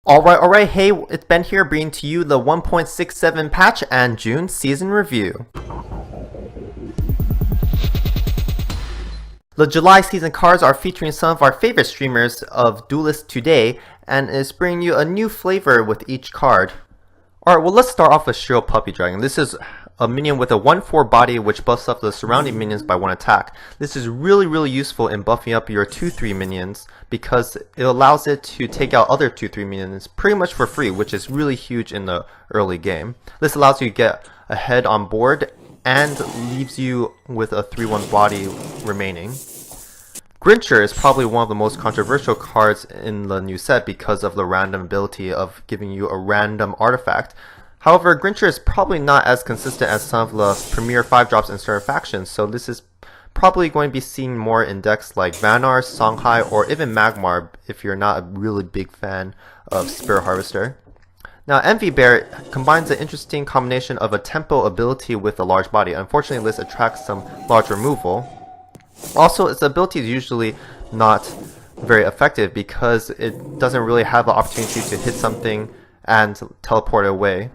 Alright, hey, it's Ben here bringing to you the 1.67 patch and June season review. The July season cards are featuring some of our favorite streamers of Duelyst today and is bringing you a new flavor with each card. Alright, well let's start off with Shiro Puppy Dragon. This is a minion with a 1/4 body which buffs up the surrounding minions by 1 attack. This is really useful in buffing up your 2/3 minions because it allows it to take out other 2/3 minions pretty much for free, which is really huge in the early game. This allows you to get ahead on board and leaves you with a 3/1 body remaining. Grincher is probably one of the most controversial cards in the new set because of the random ability of giving you a random artifact. However, Grincher is probably not as consistent as some of the premier 5-drops in certain factions, so this is probably going to be seen more in decks like Vanar, Songhai, or even Magmar if you're not a really big fan of Spirit Harvester. Now, Envy Bear combines an interesting combination of a tempo ability with a large body. Unfortunately, this attracts some large removal. Also, its ability is usually not very effective because it doesn't really have the opportunity to hit something and teleport it away.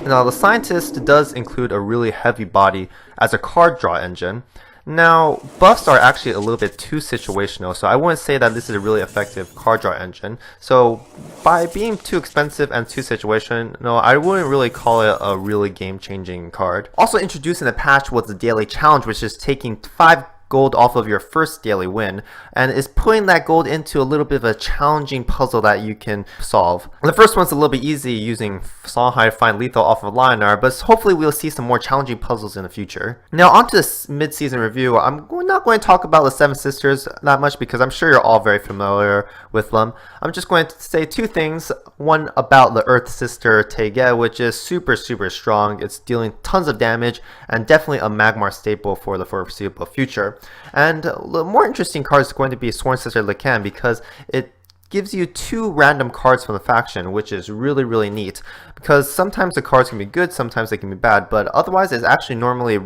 Now, the Scientist does include a really heavy body as a card draw engine. Now, buffs are actually a little bit too situational, so I wouldn't say that this is a really effective card draw engine. So, by being too expensive and too situational, I wouldn't really call it a really game-changing card. Also introduced in the patch was the Daily Challenge, which is taking 5 gold off of your first daily win and is putting that gold into a little bit of a challenging puzzle that you can solve. The first one's a little bit easy using Songhai to find lethal off of Lionar, but hopefully we'll see some more challenging puzzles in the future. Now onto this mid-season review. I'm not going to talk about the Seven Sisters that much because I'm sure you're all very familiar with them. I'm just going to say 2 things. One about the Earth Sister Teige, which is super strong. It's dealing tons of damage and definitely a Magmar staple for the foreseeable future. And the more interesting card is going to be Sworn Sister Lacan because it gives you 2 random cards from the faction, which is really neat. Because sometimes the cards can be good, sometimes they can be bad, but otherwise it's actually normally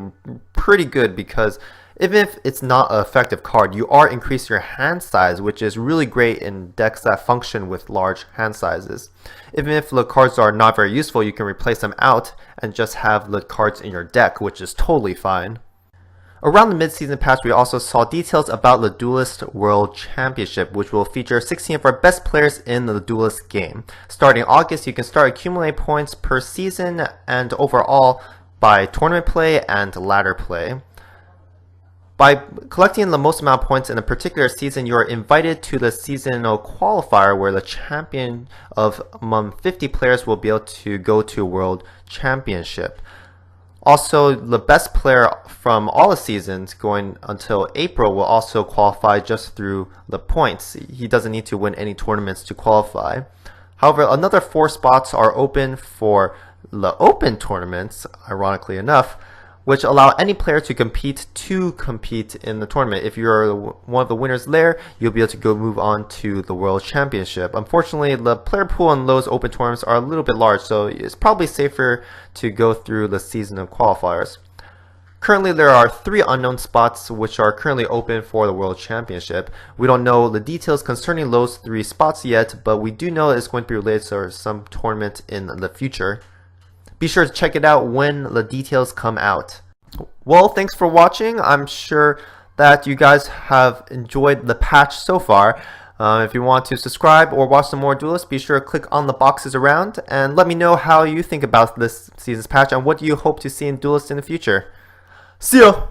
pretty good because even if it's not an effective card, you are increasing your hand size, which is really great in decks that function with large hand sizes. Even if the cards are not very useful, you can replace them out and just have the cards in your deck, which is totally fine. Around the mid-season patch, we also saw details about the Duelyst World Championship, which will feature 16 of our best players in the Duelyst game. Starting August, you can start accumulating points per season and overall by tournament play and ladder play. By collecting the most amount of points in a particular season, you are invited to the seasonal qualifier where the champion of among 50 players will be able to go to World Championship. Also, the best player from all the seasons going until April will also qualify just through the points. He doesn't need to win any tournaments to qualify. However, another 4 spots are open for the open tournaments, ironically enough, which allow any player to compete in the tournament. If you're one of the winners there, you'll be able to go move on to the World Championship. Unfortunately, the player pool in those open tournaments are a little bit large, so it's probably safer to go through the season of qualifiers. Currently, there are 3 unknown spots which are currently open for the World Championship. We don't know the details concerning those 3 spots yet, but we do know it's going to be related to some tournament in the future. Be sure to check it out when the details come out. Well, thanks for watching. I'm sure that you guys have enjoyed the patch so far. If you want to subscribe or watch some more Duelyst, be sure to click on the boxes around and let me know how you think about this season's patch and what you hope to see in Duelyst in the future. See ya!